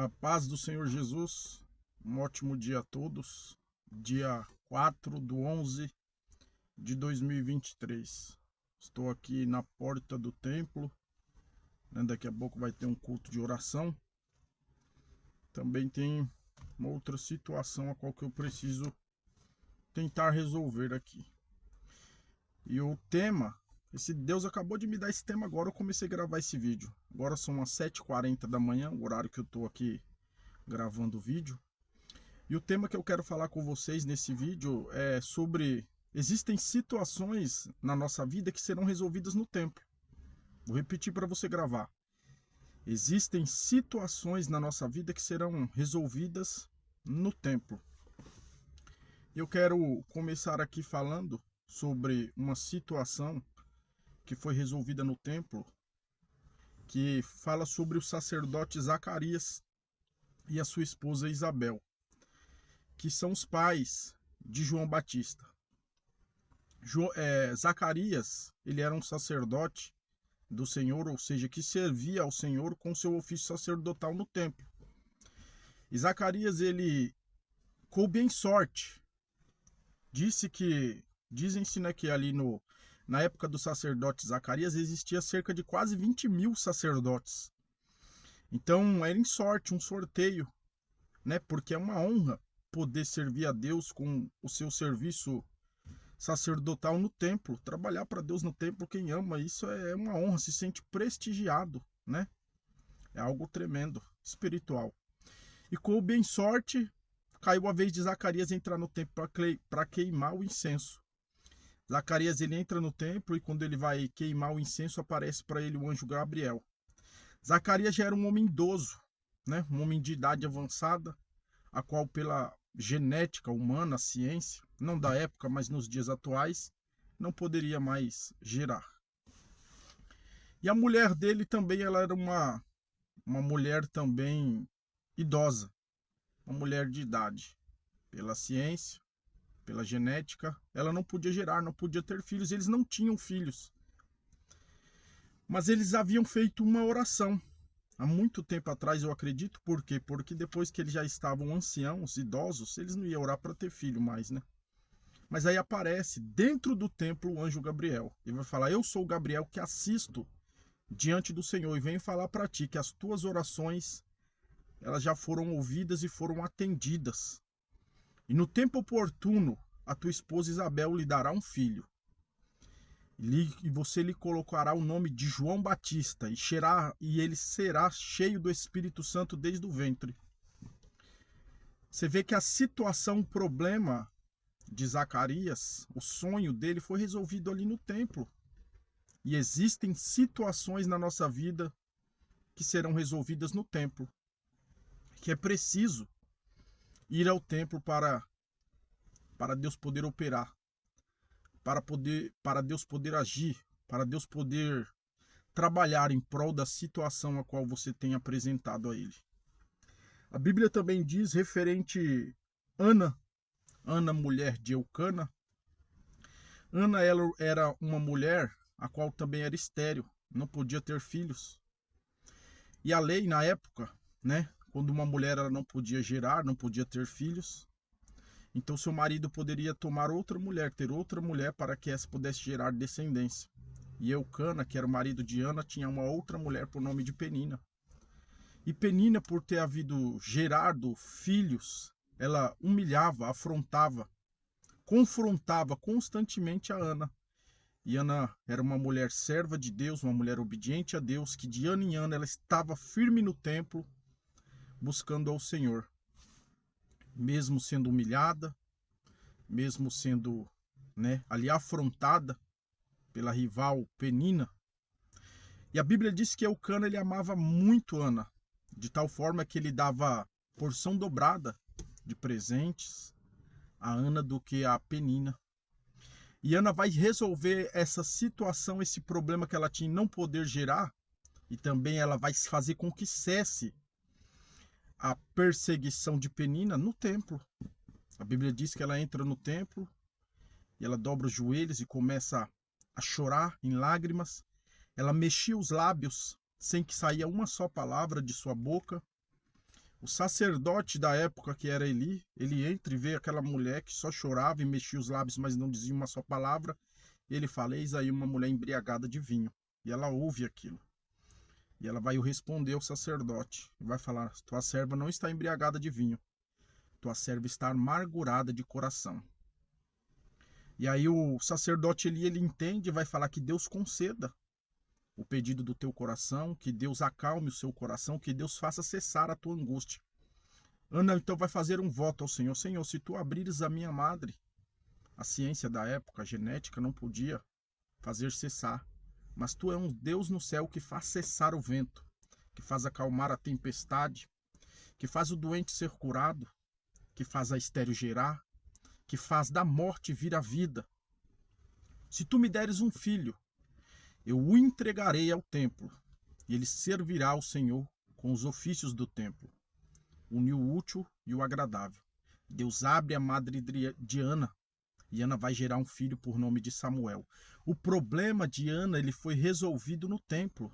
A paz do Senhor Jesus, um ótimo dia a todos. Dia 4/11 de 2023. Estou aqui na porta do templo, né? Daqui a pouco vai ter um culto de oração. Também tem uma outra situação a qual que eu preciso tentar resolver aqui. E o tema, Deus acabou de me dar esse tema agora, eu comecei a gravar esse vídeo. Agora são as 7h40 da manhã, o horário que eu estou aqui gravando o vídeo. E o tema que eu quero falar com vocês nesse vídeo é sobre: existem situações na nossa vida que serão resolvidas no templo. Vou repetir para você gravar. Existem situações na nossa vida que serão resolvidas no templo. Eu quero começar aqui falando sobre uma situação que foi resolvida no templo, que fala sobre o sacerdote Zacarias e a sua esposa Isabel, que são os pais de João Batista. Zacarias, ele era um sacerdote do Senhor, ou seja, que servia ao Senhor com seu ofício sacerdotal no templo. E Zacarias, ele coube em sorte. Dizem-se, né, que ali na época do sacerdote Zacarias existia cerca de quase 20.000 sacerdotes. Então era em sorte, um sorteio, né, porque é uma honra poder servir a Deus com o seu serviço sacerdotal no templo, trabalhar para Deus no templo. Quem ama isso é uma honra, se sente prestigiado, né? É algo tremendo, espiritual. E coube em sorte, caiu a vez de Zacarias entrar no templo para queimar o incenso. Zacarias, ele entra no templo e quando ele vai queimar o incenso, aparece para ele o anjo Gabriel. Zacarias já era um homem idoso, né? Um homem de idade avançada, a qual pela genética humana, a ciência, não da época, mas nos dias atuais, não poderia mais gerar. E a mulher dele também, ela era uma mulher também idosa, uma mulher de idade. Pela ciência, pela genética, ela não podia gerar, não podia ter filhos, eles não tinham filhos. Mas eles haviam feito uma oração há muito tempo atrás, eu acredito. Por quê? Porque depois que eles já estavam anciãos, idosos, eles não iam orar para ter filho mais, né? Mas aí aparece dentro do templo o anjo Gabriel. Ele vai falar: eu sou o Gabriel que assisto diante do Senhor e venho falar para ti que as tuas orações, elas já foram ouvidas e foram atendidas. E no tempo oportuno, a tua esposa Isabel lhe dará um filho. E você lhe colocará o nome de João Batista, e ele será cheio do Espírito Santo desde o ventre. Você vê que a situação, o problema de Zacarias, o sonho dele foi resolvido ali no templo. E existem situações na nossa vida que serão resolvidas no templo, que é preciso ir ao templo para Deus poder operar, para Deus poder agir, para Deus poder trabalhar em prol da situação a qual você tem apresentado a Ele. A Bíblia também diz referente Ana, mulher de Eucana. Ana, ela era uma mulher a qual também era estéril, não podia ter filhos. E a lei na época, né, quando uma mulher ela não podia gerar, não podia ter filhos, então seu marido poderia tomar outra mulher, ter outra mulher para que essa pudesse gerar descendência. E Eucana, que era o marido de Ana, tinha uma outra mulher por nome de Penina. E Penina, por ter havido gerado filhos, ela humilhava, afrontava, confrontava constantemente a Ana. E Ana era uma mulher serva de Deus, uma mulher obediente a Deus, que de ano em ano ela estava firme no templo, buscando ao Senhor. Mesmo sendo humilhada, mesmo sendo, né, ali afrontada pela rival Penina. E a Bíblia diz que Eucana, ele amava muito Ana, de tal forma que ele dava porção dobrada de presentes a Ana do que a Penina. E Ana vai resolver essa situação, esse problema que ela tinha em não poder gerar, e também ela vai fazer com que cesse a perseguição de Penina no templo. A Bíblia diz que ela entra no templo e ela dobra os joelhos e começa a chorar em lágrimas. Ela mexia os lábios sem que saia uma só palavra de sua boca, O sacerdote da época, que era Eli, ele entra e vê aquela mulher que só chorava e mexia os lábios, mas não dizia uma só palavra. E ele fala: eis aí uma mulher embriagada de vinho. E ela ouve aquilo. E ela vai responder ao sacerdote. E vai falar: tua serva não está embriagada de vinho. Tua serva está amargurada de coração. E aí o sacerdote ele entende e vai falar que Deus conceda o pedido do teu coração, que Deus acalme o seu coração, que Deus faça cessar a tua angústia. Ana então vai fazer um voto ao Senhor: Senhor, se tu abrires a minha madre, a ciência da época, a genética, não podia fazer cessar, mas tu é um Deus no céu que faz cessar o vento, que faz acalmar a tempestade, que faz o doente ser curado, que faz a estéril gerar, que faz da morte vir a vida. Se tu me deres um filho, eu o entregarei ao templo, e ele servirá ao Senhor com os ofícios do templo, unir o útil e o agradável. Deus abre a madre de Ana, e Ana vai gerar um filho por nome de Samuel. O problema de Ana ele foi resolvido no templo.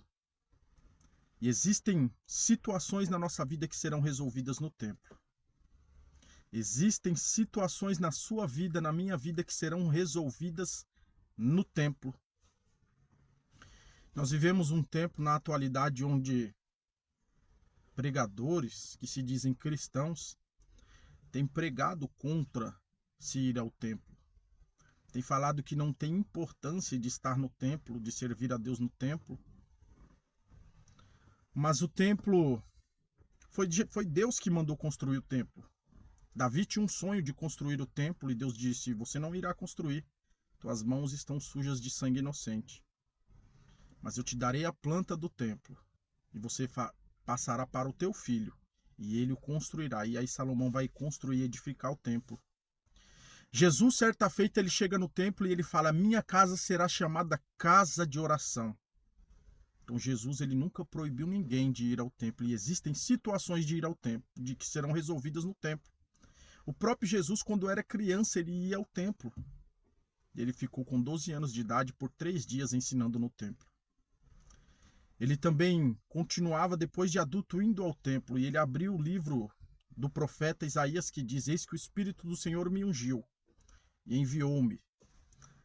E existem situações na nossa vida que serão resolvidas no templo. Existem situações na sua vida, na minha vida, que serão resolvidas no templo. Nós vivemos um tempo na atualidade onde pregadores que se dizem cristãos têm pregado contra se ir ao templo. Tem falado que não tem importância de estar no templo, de servir a Deus no templo. Mas o templo, foi Deus que mandou construir o templo. Davi tinha um sonho de construir o templo e Deus disse: você não irá construir, tuas mãos estão sujas de sangue inocente. Mas eu te darei a planta do templo, e você passará para o teu filho, e ele o construirá. E aí Salomão vai construir e edificar o templo. Jesus, certa feita, ele chega no templo e ele fala: minha casa será chamada casa de oração. Então Jesus, ele nunca proibiu ninguém de ir ao templo, e existem situações de ir ao templo, de que serão resolvidas no templo. O próprio Jesus, quando era criança, ele ia ao templo. Ele ficou com 12 anos de idade por 3 dias ensinando no templo. Ele também continuava depois de adulto indo ao templo, e ele abriu o livro do profeta Isaías que diz: eis que o Espírito do Senhor me ungiu e enviou-me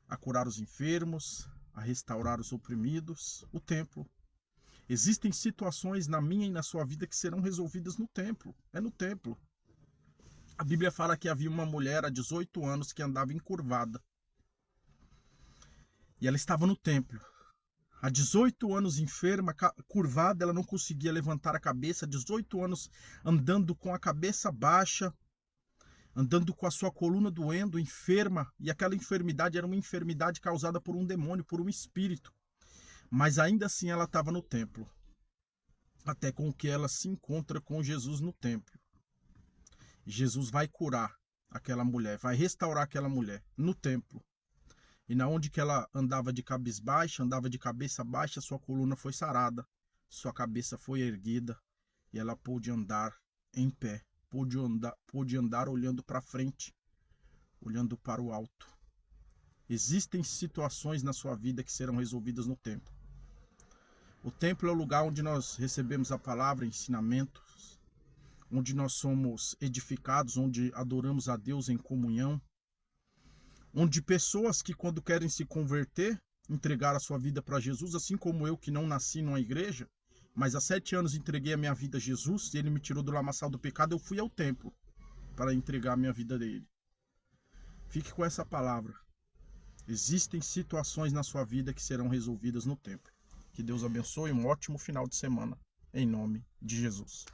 a curar os enfermos, a restaurar os oprimidos, o templo. Existem situações na minha e na sua vida que serão resolvidas no templo. É no templo. A Bíblia fala que havia uma mulher há 18 anos que andava encurvada. E ela estava no templo. Há 18 anos enferma, curvada, ela não conseguia levantar a cabeça. 18 anos andando com a cabeça baixa, andando com a sua coluna doendo, enferma. E aquela enfermidade era uma enfermidade causada por um demônio, por um espírito. Mas ainda assim ela estava no templo. Até com que ela se encontra com Jesus no templo. Jesus vai curar aquela mulher, vai restaurar aquela mulher no templo. E na onde que ela andava de cabisbaixa, andava de cabeça baixa, sua coluna foi sarada, sua cabeça foi erguida e ela pôde andar em pé, pôde andar olhando para frente, olhando para o alto. Existem situações na sua vida que serão resolvidas no templo. O templo é o lugar onde nós recebemos a palavra, ensinamentos, onde nós somos edificados, onde adoramos a Deus em comunhão, onde pessoas que quando querem se converter, entregar a sua vida para Jesus, assim como eu que não nasci numa igreja, mas há 7 anos entreguei a minha vida a Jesus, e ele me tirou do lamaçal do pecado, eu fui ao templo para entregar a minha vida a ele. Fique com essa palavra. Existem situações na sua vida que serão resolvidas no templo. Que Deus abençoe, um ótimo final de semana, em nome de Jesus.